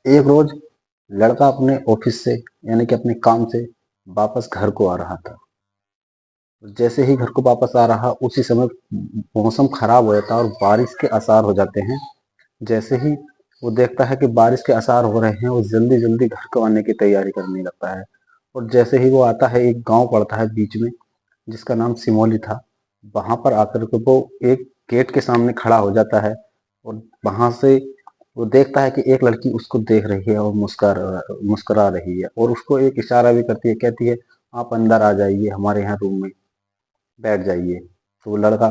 एक रोज लड़का अपने ऑफिस से यानी कि अपने काम से वापस घर को आ रहा था। जैसे ही घर को वापस आ रहा उसी समय मौसम खराब हो जाता है और बारिश के आसार हो जाते हैं। जैसे ही वो देखता है कि बारिश के आसार हो रहे हैं, वो जल्दी जल्दी घर को आने की तैयारी करने लगता है। और जैसे ही वो आता है, एक गांव पड़ता है बीच में जिसका नाम सिमोली था। वहां पर आकर के वो एक गेट के सामने खड़ा हो जाता है और वहां से वो देखता है कि एक लड़की उसको देख रही है और मुस्कुरा रही है और उसको एक इशारा भी करती है, कहती है आप अंदर आ जाइए, हमारे यहाँ रूम में बैठ जाइए। तो वो लड़का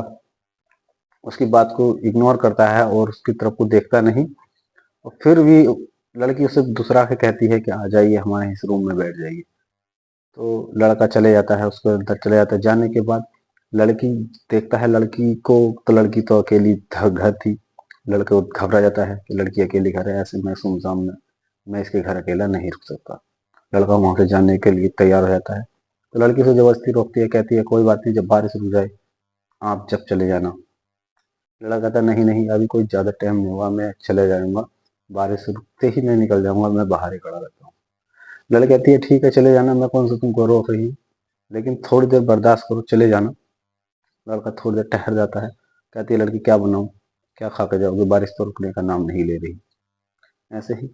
उसकी बात को इग्नोर करता है और उसकी तरफ को देखता नहीं। और फिर भी लड़की उसे दूसरा के कहती है कि आ जाइए, हमारे इस रूम में बैठ जाइए। तो लड़का चले जाता है, उसको अंदर चले जाता है। जाने के बाद लड़की देखता है लड़की को, तो लड़की तो अकेली घर थी। लड़का घबरा जाता है कि लड़की अकेली घर है, ऐसे मैं सुनसान में मैं इसके घर अकेला नहीं रुक सकता। लड़का वहां से जाने के लिए तैयार हो जाता है। तो लड़की से जबरदस्ती रोकती है, कहती है कोई बात नहीं, जब बारिश रुक जाए आप जब चले जाना। लड़का कहता है नहीं नहीं, अभी कोई ज्यादा टाइम नहीं हुआ, मैं चले जाऊंगा, बारिश रुकते ही मैं निकल जाऊंगा, मैं बाहर ही खड़ा रहता हूँ। लड़की कहती है ठीक है चले जाना, मैं कौन सा तुमको रोक रही हूँ, लेकिन थोड़ी देर बर्दाश्त करो, चले जाना। लड़का थोड़ी देर ठहर जाता है। कहती है लड़की क्या बनाऊं, क्या खा के जाओगे, बारिश तो रुकने का नाम नहीं ले रही। ऐसे ही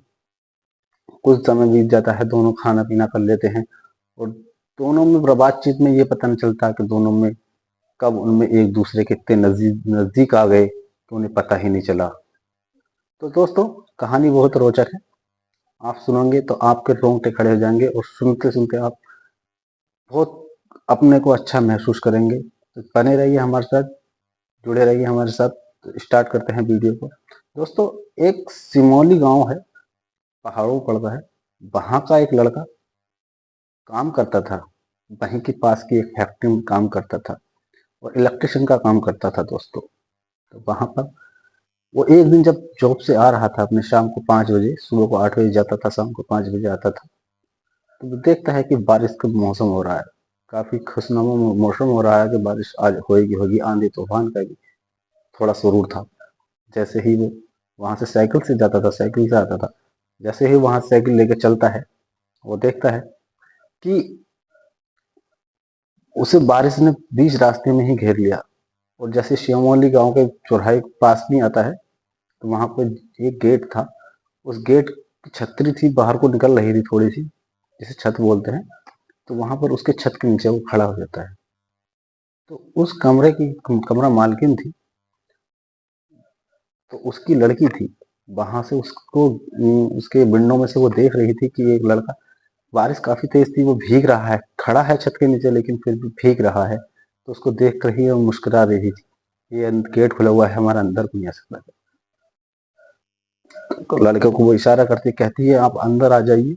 कुछ समय बीत जाता है, दोनों खाना पीना कर लेते हैं और दोनों में बातचीत में ये पता नहीं चलता कि दोनों में कब उनमें एक दूसरे के इतने नजदीक नजदीक आ गए कि उन्हें पता ही नहीं चला। तो दोस्तों, कहानी बहुत रोचक है। आप सुनोगे तो आपके रोंगटे खड़े हो जाएंगे और सुनते सुनते आप बहुत अपने को अच्छा महसूस करेंगे। तो बने रहिए हमारे साथ, जुड़े रहिए हमारे साथ। तो स्टार्ट करते हैं वीडियो को। दोस्तों, एक सिमोली गांव है, पहाड़ों पर पड़ता है। वहां का एक लड़का काम करता था, वहीं के पास की एक फैक्ट्री में काम करता था और इलेक्ट्रिशियन का काम करता था दोस्तों। तो वहां पर वो एक दिन जब जॉब से आ रहा था अपने, शाम को 5 बजे, सुबह को 8 बजे जाता था, शाम को 5 बजे आता था। तो वो देखता है कि बारिश का मौसम हो रहा है, काफी खुशनुमा मौसम हो रहा है कि बारिश आज होगी होगी, आंधी तूफान का भी थोड़ा सुरूर था। जैसे ही वो वहां से साइकिल से जाता था, साइकिल से आता था, जैसे ही वहां से साइकिल लेके चलता है, वो देखता है कि उसे बारिश ने बीच रास्ते में ही घेर लिया। और जैसे श्यामोली गांव के चौराहे के पास में आता है, तो वहां पर एक गेट था। उस गेट की छतरी थी, बाहर को निकल रही थी थोड़ी सी, जिसे छत बोलते हैं। तो वहां पर उसके छत के नीचे वो खड़ा हो जाता है। तो उस कमरा मालकिन थी, तो उसकी लड़की थी। वहां से उसको उसके विंडो में से वो देख रही थी कि एक लड़का, बारिश काफी तेज थी, वो भीग रहा है, खड़ा है छत के नीचे लेकिन फिर भी भीग रहा है। तो उसको देख रही है और मुस्कुरा रही थी, ये गेट खुला हुआ है, हमारा अंदर को नहीं आ सकता। तो लड़के को वो इशारा करती कहती है आप अंदर आ जाइए,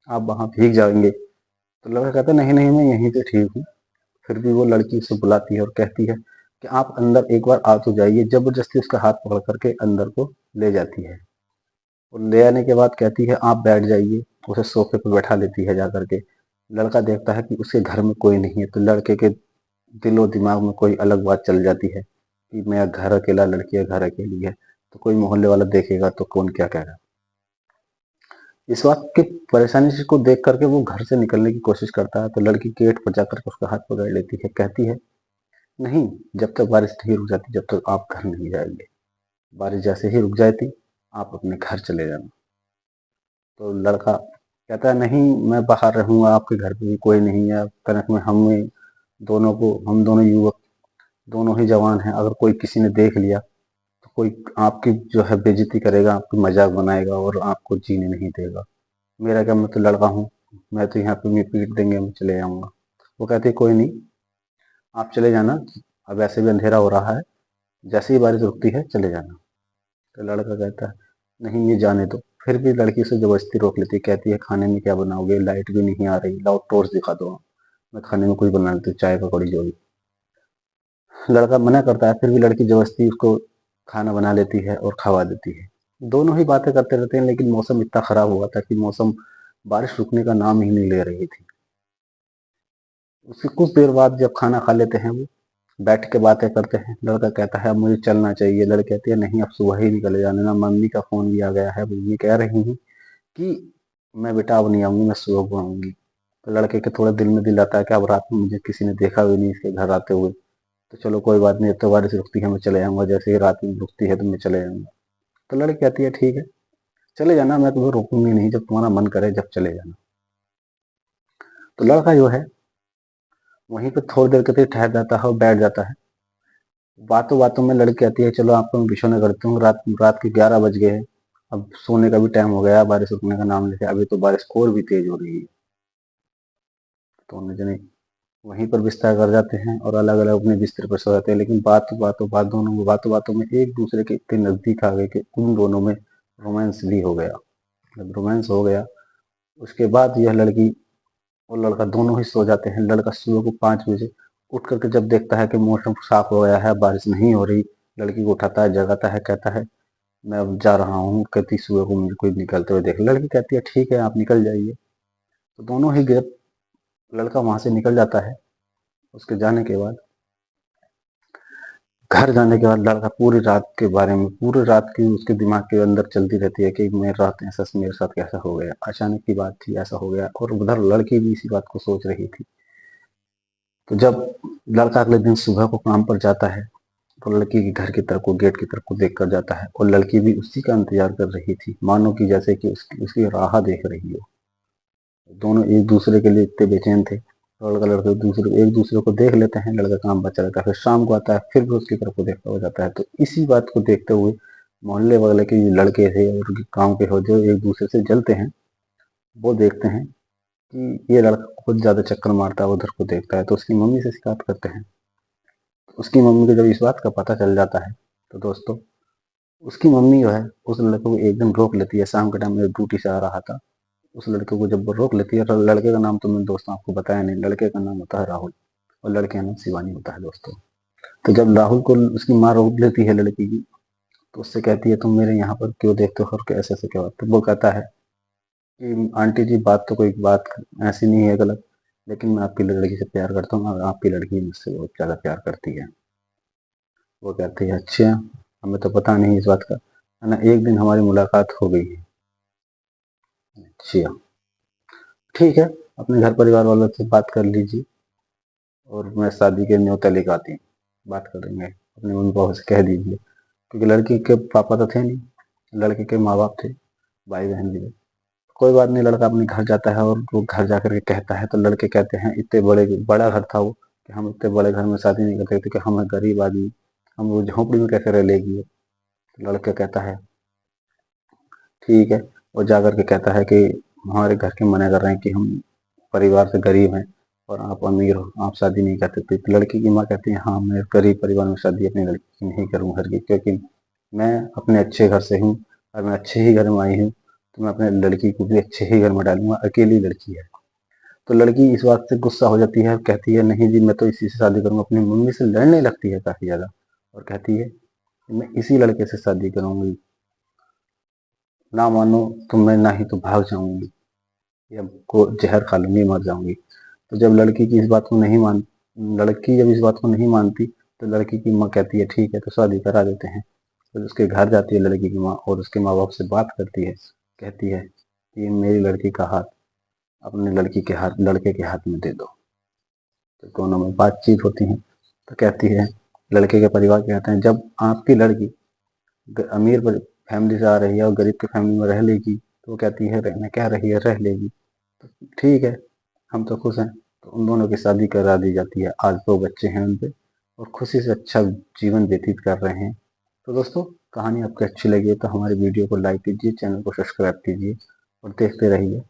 आप वहां भीग जाएंगे। तो लड़का कहता है नहीं नहीं, मैं यहीं पे ठीक हूँ। फिर भी वो लड़की उसे बुलाती है और कहती है कि आप अंदर एक बार आ तो जाइए। जबरदस्ती उसका हाथ पकड़ करके अंदर को ले जाती है और ले आने के बाद कहती है आप बैठ जाइए। उसे सोफे पर बैठा लेती है जा करके। लड़का देखता है कि उसके घर में कोई नहीं है, तो लड़के के दिलो दिमाग में कोई अलग बात चल जाती है कि मैं घर अकेला, लड़की है घर अकेली है, तो कोई मोहल्ले वाला देखेगा तो कौन क्या कहेगा। इस बात की परेशानी को देख करके वो घर से निकलने की कोशिश करता है। तो लड़की गेट पर जाकर के उसका हाथ पकड़ लेती है, कहती है नहीं, जब तक बारिश नहीं रुक जाती जब तक आप घर नहीं जाएंगे। बारिश जैसे ही रुक जाती आप अपने घर चले जाना। तो लड़का कहता है नहीं, मैं बाहर रहूंगा, आपके घर पे भी कोई नहीं है, कनक में हमें दोनों को, हम दोनों युवक, दोनों ही जवान हैं, अगर कोई किसी ने देख लिया तो कोई आपकी जो है बेइज्जती करेगा, आपकी मजाक बनाएगा और आपको जीने नहीं देगा। मेरा क्या, मैं तो लड़का हूँ, मैं तो यहाँ पे मैं पीट देंगे, मैं चले जाऊंगा। वो कहती है कोई नहीं, आप चले जाना, अब ऐसे भी अंधेरा हो रहा है, जैसे ही बारिश रुकती है चले जाना। तो लड़का कहता है नहीं, ये जाने दो। फिर भी लड़की उसे जबरदस्ती रोक लेती है, कहती है खाने में क्या बनाओगे, लाइट भी नहीं आ रही, लाओ टॉर्च दिखा दो, मैं खाने में कुछ बना लेती हूँ, चाय पकौड़ी जो भी। लड़का मना करता है, फिर भी लड़की जबरदस्ती उसको खाना बना लेती है और खवा देती है। दोनों ही बातें करते रहते हैं, लेकिन मौसम इतना खराब हुआ था कि मौसम, बारिश रुकने का नाम ही नहीं ले रही थी। उसके कुछ देर बाद जब खाना खा लेते हैं, वो बैठ के बातें करते हैं। लड़का कहता है अब मुझे चलना चाहिए, लड़की कहती है नहीं, अब सुबह ही निकले जाने ना, मम्मी का फोन भी आ गया है, वो ये कह रही हूँ कि मैं बेटा अब नहीं आऊंगी, मैं सुबह को आऊंगी। तो लड़के के थोड़ा दिल में दिल आता है कि अब रात में मुझे किसी ने देखा भी नहीं इसके घर आते हुए, तो चलो कोई बात नहीं, अब तो बारिश रुकती है मैं चले जाऊंगा, जैसे ही रात में रुकती है तो मैं चले जाऊंगा। तो लड़की कहती है ठीक है चले जाना, मैं तुम्हें रोकूंगी नहीं, जब तुम्हारा मन करे जब चले जाना। तो लड़का जो है वहीं पे थोड़ी देर के लिए ठहर जाता है और बैठ जाता है। बातों बातों में लड़की आती है, चलो आपको मैं बिछोने करती हूँ, रात रात के 11 बज गए हैं, अब सोने का भी टाइम हो गया, बारिश रुकने का नाम लेके अभी तो बारिश और भी तेज हो रही है। तो दोनों जने वहीं पर बिस्तर कर जाते हैं और अलग अलग अपने बिस्तर पर सो जाते हैं। लेकिन बातों बातों में एक दूसरे के इतने नजदीक आ गए कि उन दोनों में रोमांस भी हो गया। जब रोमांस हो गया उसके बाद यह लड़की और लड़का दोनों ही सो जाते हैं। लड़का सुबह को 5 बजे उठ करके जब देखता है कि मौसम साफ हो गया है, बारिश नहीं हो रही, लड़की को उठाता है, जगाता है, कहता है मैं अब जा रहा हूँ। कहती सुबह को मुझे कोई निकलते हुए देख। लड़की कहती है ठीक है आप निकल जाइए। तो दोनों ही जब लड़का वहां से निकल जाता है, उसके जाने के बाद घर जाने के बाद लड़का पूरी रात के बारे में, पूरी रात की उसके दिमाग के अंदर चलती रहती है कि मैं रात ऐसा मेरे साथ कैसा हो गया, अचानक की बात थी ऐसा हो गया। और उधर लड़की भी इसी बात को सोच रही थी। तो जब लड़का अगले दिन सुबह को काम पर जाता है तो लड़की के घर की तरफ को, गेट की तरफ को देख कर जाता है और लड़की भी उसी का इंतजार कर रही थी, मानो कि जैसे कि उसकी राह देख रही हो। दोनों एक दूसरे के लिए इतने बेचैन थे। लड़का लड़के एक दूसरे को देख लेते हैं, लड़का काम पर चला जाता है, फिर शाम को आता है, फिर भी उसकी तरफ को देखता हो जाता है। तो इसी बात को देखते हुए मोहल्ले वगैरह के जो लड़के थे और गाँव के हो जो एक दूसरे से जलते हैं, वो देखते हैं कि ये लड़का खुद ज्यादा चक्कर मारता है, उधर को देखता है, तो उसकी मम्मी से शिकायत करते हैं। तो उसकी मम्मी को जब इस बात का पता चल जाता है तो दोस्तों उसकी मम्मी जो है उस लड़के को एक दिन रोक लेती है। शाम के टाइम में ड्यूटी से आ रहा था, उस लड़के को जब वो रोक लेती है, तो लड़के का नाम तो मैंने दोस्तों आपको बताया नहीं, लड़के का नाम होता है राहुल और लड़के का नाम शिवानी होता है दोस्तों। तो जब राहुल को उसकी माँ रोक लेती है लड़की की, तो उससे कहती है तुम मेरे यहाँ पर क्यों देखते हो और कैसे ऐसे क्या बात। तो वो कहता है कि आंटी जी बात तो कोई बात ऐसी नहीं है गलत, लेकिन मैं आपकी लड़की से प्यार करता हूँ और आपकी लड़की मुझसे बहुत ज़्यादा प्यार करती है। वो कहती है अच्छा, हमें तो पता नहीं इस बात का, है ना, एक दिन हमारी मुलाकात हो गई है। अच्छा ठीक है, अपने घर परिवार वालों से बात कर लीजिए और मैं शादी के न्योता लेकर आती हूँ, बात करेंगे, अपने मम्मी पापा से कह दीजिए। क्योंकि लड़की के पापा तो थे नहीं, लड़के के माँ बाप थे, भाई बहन भी थे। कोई बात नहीं, लड़का अपने घर जाता है और वो घर जाकर के कहता है, तो लड़के कहते हैं इतने बड़ा घर था वो कि हम इतने बड़े घर में शादी नहीं करते थे, कि हम गरीब आदमी, हम वो झोंपड़ी में कैसे रह लेगी। तो लड़का कहता है ठीक है, और जाकर के कहता है कि हमारे घर के मना कर रहे हैं कि हम परिवार से गरीब हैं और आप अमीर हो, आप शादी नहीं कर सकते। तो लड़की की माँ कहती है हाँ मैं गरीब परिवार में शादी अपनी लड़की की नहीं करूँगा घर की, क्योंकि मैं अपने अच्छे घर से हूँ और मैं अच्छे ही घर में आई हूँ, तो मैं अपने लड़की को भी अच्छे ही घर में डालूंगा, अकेली लड़की है। तो लड़की इस बात से गुस्सा हो जाती है, कहती है नहीं जी मैं तो इसी से शादी करूंगा, अपनी मम्मी से लड़ने लगती है काफी ज्यादा और कहती है मैं इसी लड़के से शादी करूंगी, ना मानो तो मैं ना ही तो भाग जाऊंगी या को जहर खा लूंगी मर जाऊंगी। तो जब लड़की जब इस बात को नहीं मानती, तो लड़की की माँ कहती है ठीक है तो शादी करा देते हैं। तो उसके घर जाती है लड़की की माँ और उसके माँ बाप से बात करती है, कहती है कि मेरी लड़की का हाथ अपने लड़के के हाथ में दे दो। तो दोनों में बातचीत होती है। तो कहती है, लड़के के परिवार कहते हैं जब आपकी लड़की अमीर फैमिली से आ रही है और गरीब की फैमिली में रह लेगी, तो वो कहती है रहना क्या रही है रह लेगी, तो ठीक है हम तो खुश हैं। तो उन दोनों की शादी करा दी जाती है। आज 2 बच्चे हैं उनके और खुशी से अच्छा जीवन व्यतीत कर रहे हैं। तो दोस्तों कहानी आपको अच्छी लगी है तो हमारी वीडियो को लाइक कीजिए, चैनल को सब्सक्राइब कीजिए और देखते रहिए।